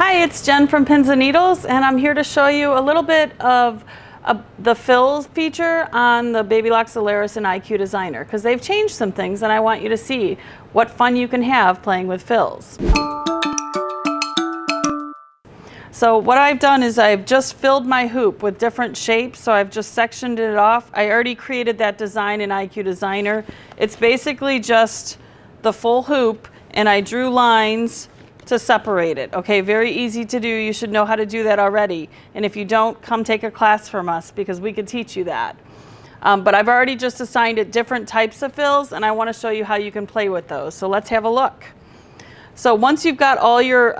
Hi, it's Jen from Pins and Needles, and I'm here to show you a little bit of the fills feature on the Babylock, Solaris, and IQ Designer, because they've changed some things and I want you to see what fun you can have playing with fills. So what I've done is I've just filled my hoop with different shapes, so I've just sectioned it off. I already created that design in IQ Designer. It's basically just the full hoop, and I drew lines to separate it. Okay, very easy to do. You should know how to do that already. And if you don't, come take a class from us because we could teach you that. But I've already just assigned it different types of fills, and I want to show you how you can play with those. So let's have a look. So once you've got all your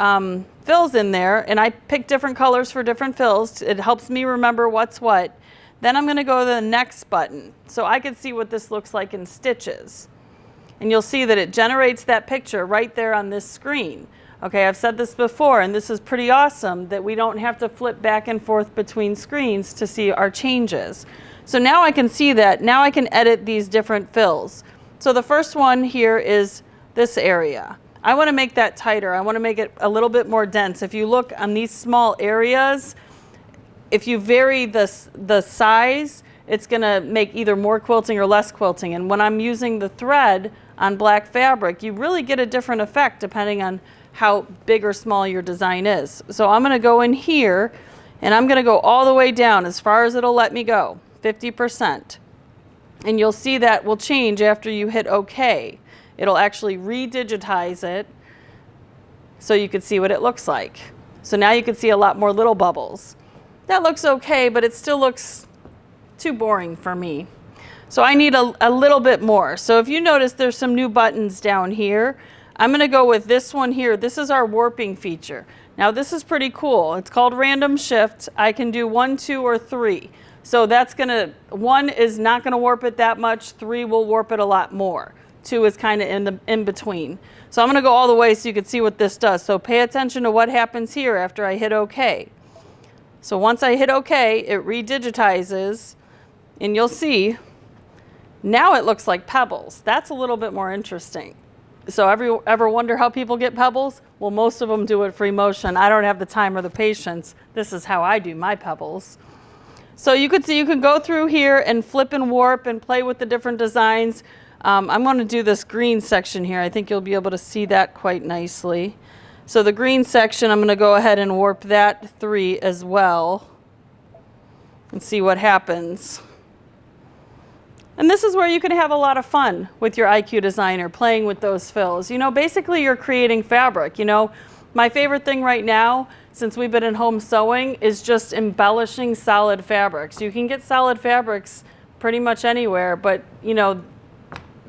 fills in there, and I pick different colors for different fills, it helps me remember what's what. Then I'm going to go to the next button so I can see what this looks like in stitches. And you'll see that it generates that picture right there on this screen. Okay, I've said this before, and this is pretty awesome that we don't have to flip back and forth between screens to see our changes. So now I can see that. Now I can edit these different fills. So the first one here is this area. I want to make that tighter. I want to make it a little bit more dense. If you look on these small areas, if you vary the size, it's going to make either more quilting or less quilting. And when I'm using the thread on black fabric, you really get a different effect depending on how big or small your design is. So I'm going to go in here, and I'm going to go all the way down as far as it'll let me go, 50%. And you'll see that will change after you hit OK. It'll actually redigitize it so you can see what it looks like. So now you can see a lot more little bubbles. That looks okay, but it still looks too boring for me. So I need a little bit more. So if you notice, there's some new buttons down here. I'm going to go with this one here. This is our warping feature. Now this is pretty cool. It's called random shift. I can do 1, 2, or 3. So that's going to, 1 is not going to warp it that much. 3 will warp it a lot more. 2 is kind of in between. So I'm going to go all the way so you can see what this does. So pay attention to what happens here after I hit OK. So once I hit OK, it redigitizes, and you'll see now it looks like pebbles. That's a little bit more interesting. So ever wonder how people get pebbles? Well, most of them do it free motion. I don't have the time or the patience. This is how I do my pebbles. So you could see you can go through here and flip and warp and play with the different designs. I'm going to do this green section here. I think you'll be able to see that quite nicely. So the green section, I'm going to go ahead and warp that 3 as well and see what happens. And this is where you can have a lot of fun with your IQ Designer, playing with those fills. You know, basically you're creating fabric. You know, my favorite thing right now, since we've been in home sewing, is just embellishing solid fabrics. You can get solid fabrics pretty much anywhere, but you know,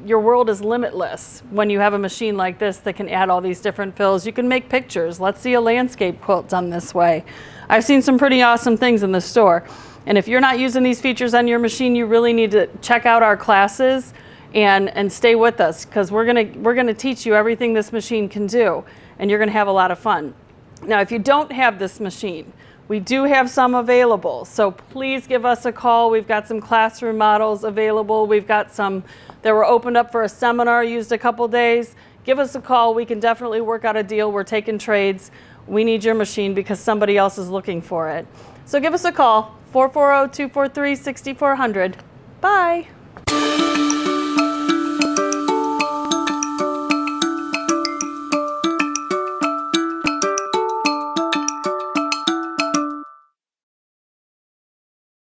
your world is limitless when you have a machine like this that can add all these different fills. You can make pictures. Let's see a landscape quilt done this way. I've seen some pretty awesome things in the store. And if you're not using these features on your machine, you really need to check out our classes and stay with us, because we're gonna teach you everything this machine can do, and you're gonna have a lot of fun. Now, if you don't have this machine, we do have some available, so please give us a call. We've got some classroom models available. We've got some that were opened up for a seminar, used a couple days. Give us a call. We can definitely work out a deal. We're taking trades. We need your machine because somebody else is looking for it. So give us a call, 440-243-6400. Bye.